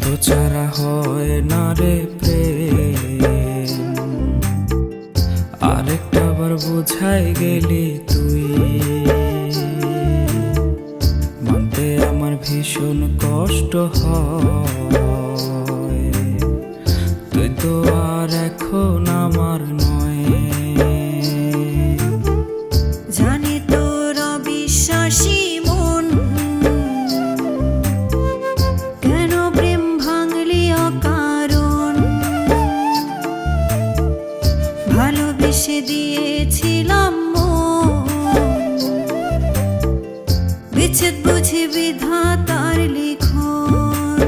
তো ছাড়া হয় না রে প্রেম, আরেকটা বার বুঝাই গেলি তুই। মানতে আমার ভীষণ কষ্ট হয়, তুই তো আর এখন আমার নয়। জানি তোর অবিশ্বাসী মন, কেন প্রেম ভাঙলি অকারণ। ভালোবেসে দিয়েছিলাম মন, বিচ্ছেদ বুঝি বিধাতার লিখন।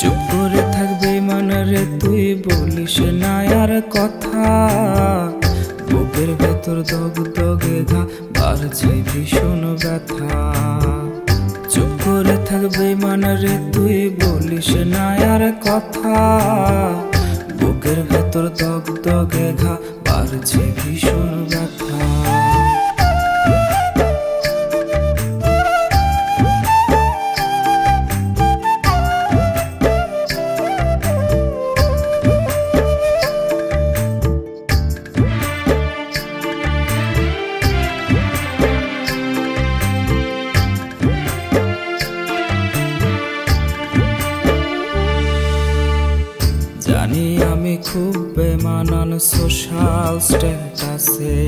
চুপ করে থাকবে রে তুই বলিস না আর কথা, বুকের ভেতর দগ দগে ঘা বাড়ছে ভীষণ ব্যথা। চুপ করে থাকবে রে তুই বলিস না আর কথা, বুকের ভেতর দগ দগে ঘা বাড়ছে ভীষণ ব্যথা। জানি আমি খুব বেমানান সোশ্যাল স্ট্যাটাসে,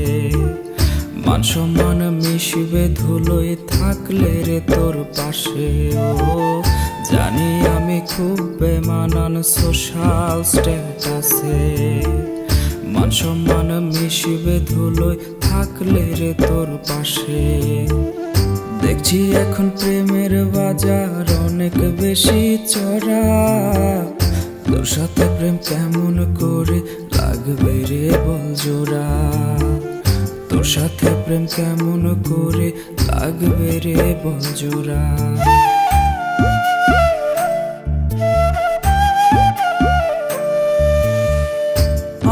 মান সম্মান মিশবে ধুলোয় থাকলে রে তোর পাশে। ও জানি আমি খুব বেমানান সোশ্যাল স্ট্যাটাসে, মান সম্মান মিশবে ধুলোয় থাকলে রে তোর পাশে। দেখছি এখন প্রেমের বাজার অনেক বেশি চড়া, তোর সাথে প্রেম কেমন করে লাগবে রে বল জোড়া। তোর সাথে প্রেম কেমন করে লাগবে রে বল জোড়া।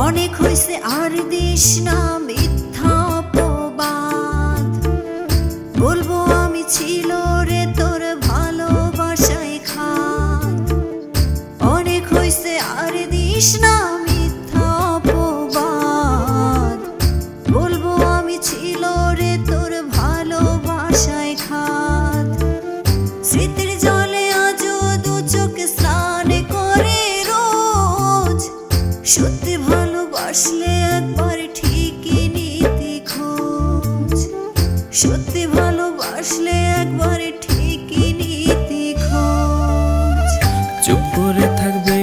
অনেক হয়েছে আর দিস না মিথ্যা অপবাদ, বলবো আমি ছিল রে তোর ভালোবাসায় খাদ। অনেক হয়েছে আর দিস না মিথ্যা অপবাদ, বলবো আমি ছিল রে তোর ভালোবাসায় খাদ। স্মৃতির জলে আজও দু চোখে স্নান করে রোজ, সত্যি ভালোবাসলে একবার ঠিকই নিতি খোঁজ। সত্যি ভালোবাসলে একবার ঠিকই নিতি খোঁজ। চুপ করে থাকবে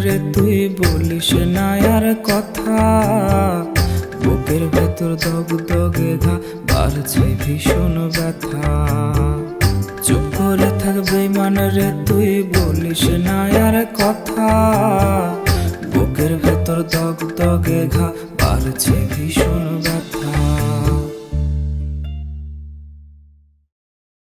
রে তুই বলিস না আর কথা, বুকের ভেতর দগ দগে ঘা বাড়ছে ভীষণ ব্যথা। চুপ করে থাকবে রে তুই বলিস না আর কথা, বুকের ভেতর দগ দগে ঘা বাড়ছে ভীষণ ব্যথা।